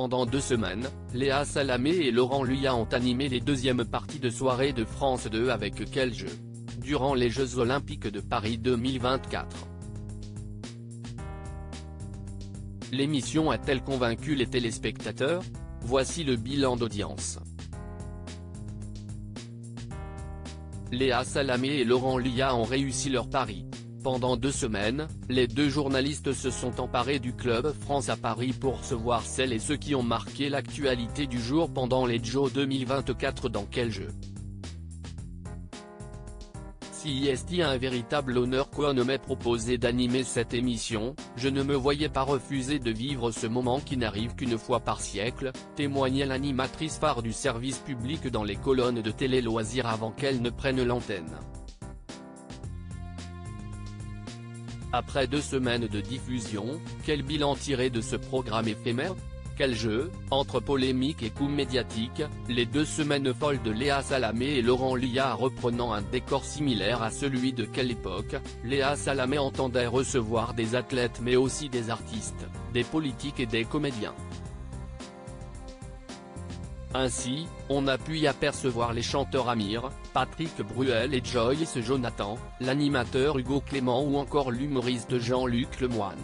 Pendant 2 semaines, Léa Salamé et Laurent Luyat ont animé les deuxièmes parties de soirée de France 2 avec Quel jeu ? Durant les Jeux Olympiques de Paris 2024. L'émission a-t-elle convaincu les téléspectateurs? Voici le bilan d'audience. Léa Salamé et Laurent Luyat ont réussi leur pari. Pendant 2 semaines, les deux journalistes se sont emparés du Club France à Paris pour recevoir celles et ceux qui ont marqué l'actualité du jour pendant les Jeux 2024 dans Quel jeu ? Si est un véritable honneur qu'on m'ait proposé d'animer cette émission, je ne me voyais pas refuser de vivre ce moment qui n'arrive qu'une fois par siècle, témoignait l'animatrice phare du service public dans les colonnes de Télé Loisirs avant qu'elle ne prenne l'antenne. Après 2 semaines de diffusion, quel bilan tirer de ce programme éphémère? Quel jeu? Entre polémique et coups médiatiques, les 2 semaines folles de Léa Salamé et Laurent Luyat reprenant un décor similaire à celui de Quelle époque, Léa Salamé entendait recevoir des athlètes mais aussi des artistes, des politiques et des comédiens. Ainsi, on a pu y apercevoir les chanteurs Amir, Patrick Bruel et Joyce Jonathan, l'animateur Hugo Clément ou encore l'humoriste Jean-Luc Lemoyne.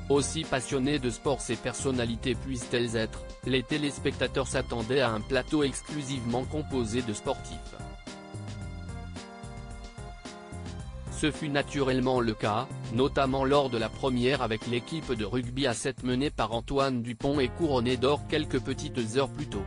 Aussi passionnés de sport ces personnalités puissent-elles être, les téléspectateurs s'attendaient à un plateau exclusivement composé de sportifs. Ce fut naturellement le cas, notamment lors de la première avec l'équipe de rugby à 7 menée par Antoine Dupont et couronnée d'or quelques petites heures plus tôt.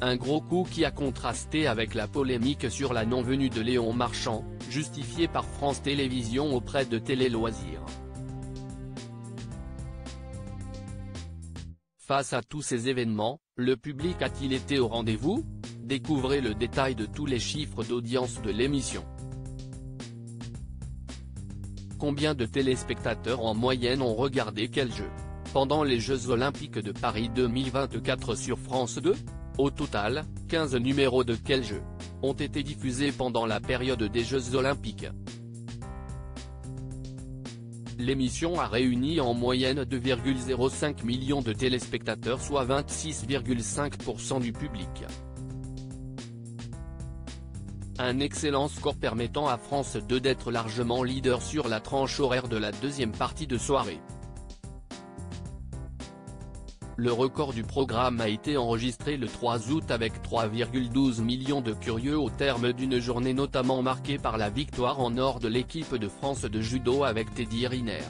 Un gros coup qui a contrasté avec la polémique sur la non-venue de Léon Marchand, justifiée par France Télévisions auprès de Télé Loisirs. Face à tous ces événements, le public a-t-il été au rendez-vous? Découvrez le détail de tous les chiffres d'audience de l'émission. Combien de téléspectateurs en moyenne ont regardé Quel jeu? Pendant les Jeux Olympiques de Paris 2024 sur France 2? Au total, 15 numéros de Quel jeu? Ont été diffusés pendant la période des Jeux Olympiques. L'émission a réuni en moyenne 2,05 millions de téléspectateurs soit 26,5% du public. Un excellent score permettant à France 2 d'être largement leader sur la tranche horaire de la deuxième partie de soirée. Le record du programme a été enregistré le 3 août avec 3,12 millions de curieux au terme d'une journée notamment marquée par la victoire en or de l'équipe de France de judo avec Teddy Riner.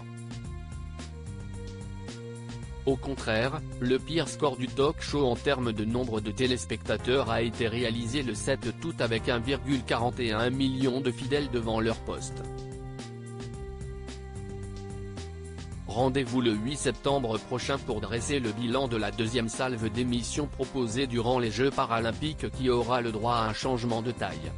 Au contraire, le pire score du talk-show en termes de nombre de téléspectateurs a été réalisé le 7 août avec 1,41 million de fidèles devant leur poste. Rendez-vous le 8 septembre prochain pour dresser le bilan de la deuxième salve d'émissions proposée durant les Jeux paralympiques qui aura le droit à un changement de taille.